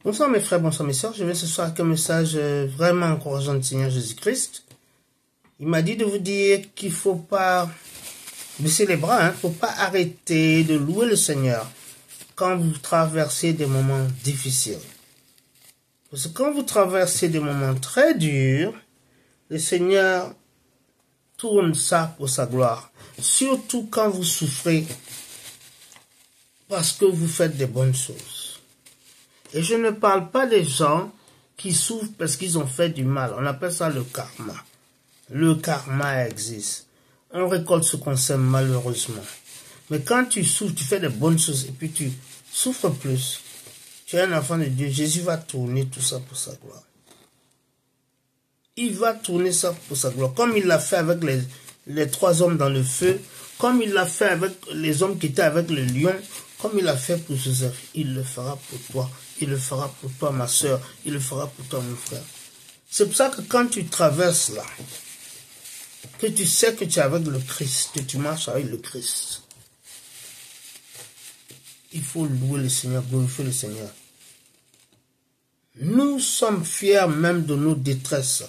Bonsoir mes frères, bonsoir mes sœurs. Je viens ce soir avec un message vraiment encourageant du Seigneur Jésus-Christ. Il m'a dit de vous dire qu'il ne faut pas baisser les bras, il ne faut pas arrêter de louer le Seigneur quand vous traversez des moments difficiles. Parce que quand vous traversez des moments très durs, le Seigneur tourne ça pour sa gloire. Surtout quand vous souffrez parce que vous faites des bonnes choses. Et je ne parle pas des gens qui souffrent parce qu'ils ont fait du mal. On appelle ça le karma. Le karma existe. On récolte ce qu'on sème malheureusement. Mais quand tu souffres, tu fais des bonnes choses et puis tu souffres plus. Tu es un enfant de Dieu. Jésus va tourner tout ça pour sa gloire. Il va tourner ça pour sa gloire. Comme il l'a fait avec les 3 hommes dans le feu. Comme il l'a fait avec les hommes qui étaient avec le lion. Comme il l'a fait pour Joseph. Il le fera pour toi. Il le fera pour toi, ma soeur. Il le fera pour toi, mon frère. C'est pour ça que quand tu traverses là, que tu sais que tu es avec le Christ, que tu marches avec le Christ, il faut louer le Seigneur, glorifier le Seigneur. Nous sommes fiers même de nos détresses.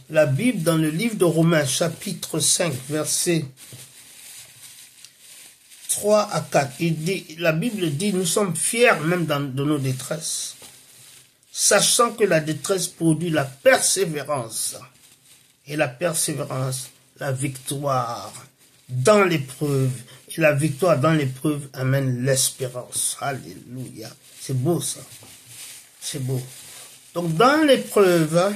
La Bible, dans le livre de Romains, chapitre 5, versets 3 à 4, la Bible dit, nous sommes fiers même de nos détresses, sachant que la détresse produit la persévérance, et la persévérance, la victoire dans l'épreuve, et la victoire dans l'épreuve amène l'espérance. Alléluia. C'est beau ça. C'est beau. Donc dans l'épreuve,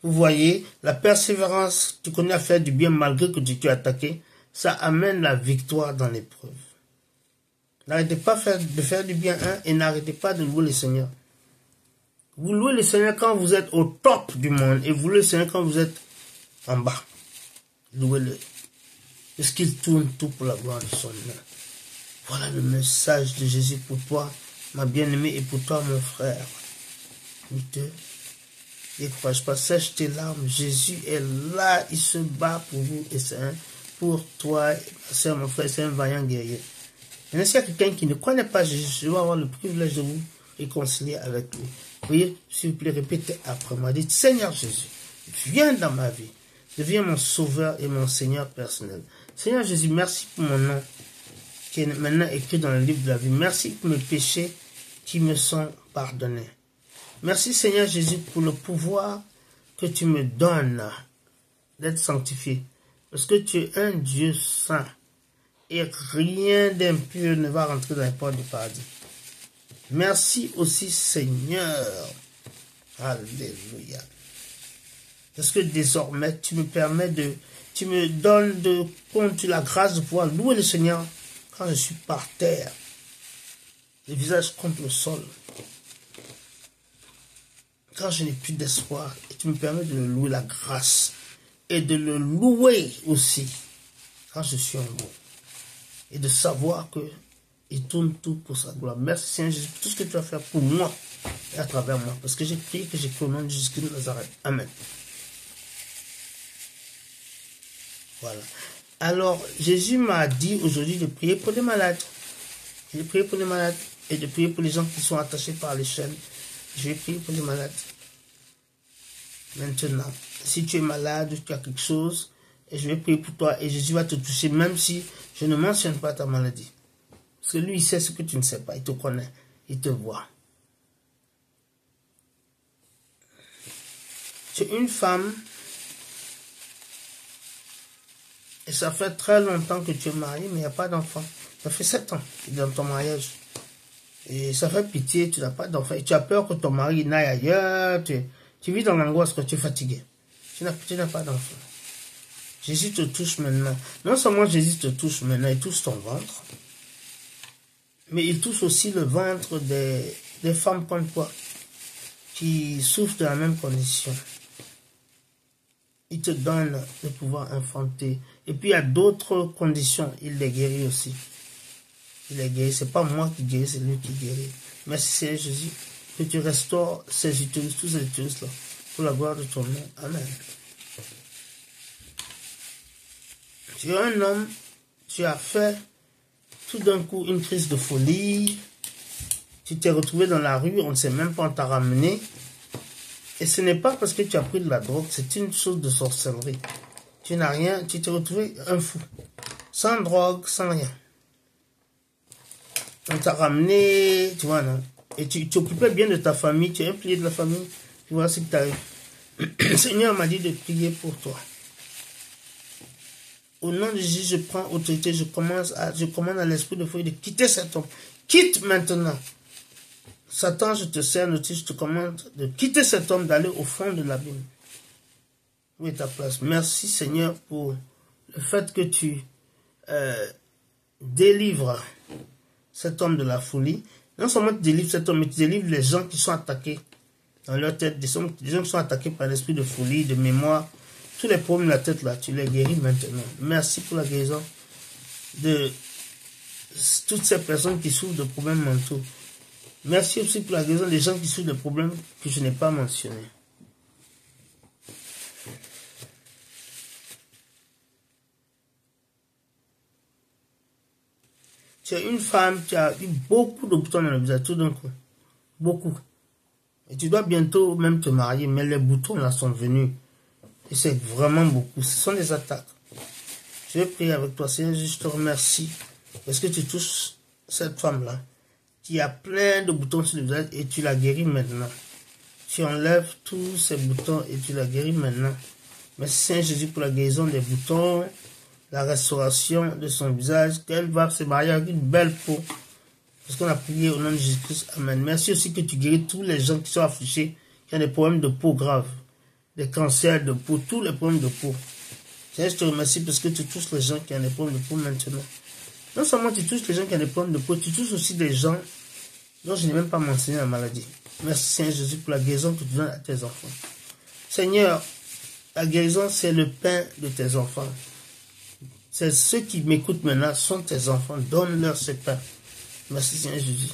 vous voyez, la persévérance, tu connais à faire du bien malgré que tu es attaqué, ça amène la victoire dans l'épreuve. N'arrêtez pas de faire du bien et n'arrêtez pas de louer le Seigneur. Vous louez le Seigneur quand vous êtes au top du monde et vous louez le Seigneur quand vous êtes en bas. Louez-le. Parce qu'il tourne tout pour la gloire de son nom. Voilà le message de Jésus pour toi, ma bien-aimée, et pour toi, mon frère. Ne te décourage pas, sèche tes larmes. Jésus est là, il se bat pour vous et c'est pour toi, ma soeur, mon frère, c'est un vaillant guerrier. Maintenant, s'il y a quelqu'un qui ne connaît pas Jésus, je vais avoir le privilège de vous réconcilier avec lui. Vous voyez, s'il vous plaît, répétez après moi. Dites, Seigneur Jésus, viens dans ma vie. Deviens mon sauveur et mon Seigneur personnel. Seigneur Jésus, merci pour mon nom qui est maintenant écrit dans le livre de la vie. Merci pour mes péchés qui me sont pardonnés. Merci Seigneur Jésus pour le pouvoir que tu me donnes d'être sanctifié. Parce que tu es un Dieu saint et rien d'impur ne va rentrer dans les portes du paradis. Merci aussi Seigneur. Alléluia. Parce que désormais tu me donnes de compte la grâce de pouvoir louer le Seigneur quand je suis par terre, le visage contre le sol. Quand je n'ai plus d'espoir, et tu me permets de le louer la grâce et de le louer aussi quand je suis en haut. Et de savoir que il tourne tout pour sa gloire. Merci Seigneur Jésus pour tout ce que tu vas faire pour moi et à travers moi. Parce que j'ai prié que j'ai cru au nom de Jésus-Christ de Nazareth. Amen. Voilà. Alors, Jésus m'a dit aujourd'hui de prier pour les malades. J'ai prié pour les malades et de prier pour les gens qui sont attachés par les chaînes. Je vais prier pour les malades. Maintenant, si tu es malade, tu as quelque chose, et je vais prier pour toi et Jésus va te toucher, même si je ne mentionne pas ta maladie. Parce que lui, il sait ce que tu ne sais pas. Il te connaît. Il te voit. Tu es une femme et ça fait très longtemps que tu es mariée, mais il n'y a pas d'enfant. Ça fait 7 ans dans ton mariage. Et ça fait pitié, tu n'as pas d'enfant. Et tu as peur que ton mari n'aille ailleurs. Tu vis dans l'angoisse que tu es fatigué. Tu n'as pas d'enfant. Jésus te touche maintenant. Non seulement Jésus te touche maintenant, il touche ton ventre. Mais il touche aussi le ventre des femmes comme toi. Qui souffrent de la même condition. Il te donne le pouvoir enfanter. Et puis il y a d'autres conditions. Il les guérit aussi. Il est guéri. Ce n'est pas moi qui guéris, c'est lui qui guérit. Merci Seigneur Jésus, que tu restaures ces utérus, tous ces utérus-là, pour la gloire de ton nom. Amen. Tu es un homme, tu as fait tout d'un coup une crise de folie, Tu t'es retrouvé dans la rue, on ne sait même pas, on t'a ramené. Et ce n'est pas parce que tu as pris de la drogue, c'est une chose de sorcellerie. Tu n'as rien, tu t'es retrouvé un fou. Sans drogue, sans rien. On t'a ramené, tu vois, non? Et tu t'occupais bien de ta famille, tu es plié de la famille. Tu vois ce qui t'arrive. Le Seigneur m'a dit de prier pour toi. Au nom de Jésus, je prends autorité, je commande à l'esprit de feu de quitter cet homme. Quitte maintenant. Satan, je te sers notice, je te commande de quitter cet homme, d'aller au fond de l'abîme. Où est ta place? Merci Seigneur pour le fait que tu délivres cet homme de la folie. Non seulement tu délivres cet homme, mais tu délivres les gens qui sont attaqués dans leur tête, des gens qui sont attaqués par l'esprit de folie, de mémoire, tous les problèmes de la tête là, tu les guéris maintenant. Merci pour la guérison de toutes ces personnes qui souffrent de problèmes mentaux. Merci aussi pour la guérison des gens qui souffrent de problèmes que je n'ai pas mentionnés. Tu es une femme qui a eu beaucoup de boutons dans le visage, tout d'un coup. Beaucoup. Et tu dois bientôt même te marier, mais les boutons là sont venus. Et c'est vraiment beaucoup. Ce sont des attaques. Je vais prier avec toi, Seigneur, je te remercie. Parce que tu touches cette femme-là, qui a plein de boutons sur le visage, et tu la guéris maintenant. Tu enlèves tous ces boutons et tu la guéris maintenant. Merci Seigneur Jésus pour la guérison des boutons, la restauration de son visage, qu'elle va se marier avec une belle peau. Parce qu'on a prié au nom de Jésus-Christ. Amen. Merci aussi que tu guéris tous les gens qui sont affligés, qui ont des problèmes de peau graves, des cancers de peau, tous les problèmes de peau. Seigneur, je te remercie parce que tu touches les gens qui ont des problèmes de peau maintenant. Non seulement tu touches les gens qui ont des problèmes de peau, tu touches aussi des gens dont je n'ai même pas mentionné la maladie. Merci Seigneur Jésus pour la guérison que tu donnes à tes enfants. Seigneur, la guérison c'est le pain de tes enfants. C'est ceux qui m'écoutent maintenant sont tes enfants. Donne-leur ce pain. Merci Seigneur Jésus.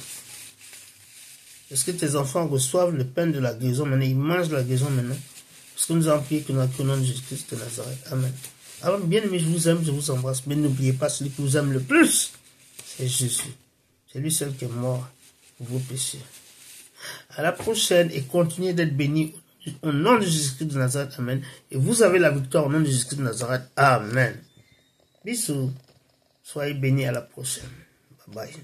Est-ce que tes enfants reçoivent le pain de la guérison maintenant? Ils mangent la guérison maintenant. Parce que nous avons prié que nous avons au nom de Jésus-Christ de Nazareth. Amen. Alors, bien aimé, je vous aime, je vous embrasse. Mais n'oubliez pas, celui qui vous aime le plus, c'est Jésus. C'est lui seul qui est mort pour vos péchés. À la prochaine et continuez d'être bénis au nom de Jésus-Christ de Nazareth. Amen. Et vous avez la victoire au nom de Jésus-Christ de Nazareth. Amen. Bisous. Soyez bénis à la prochaine. Bye bye.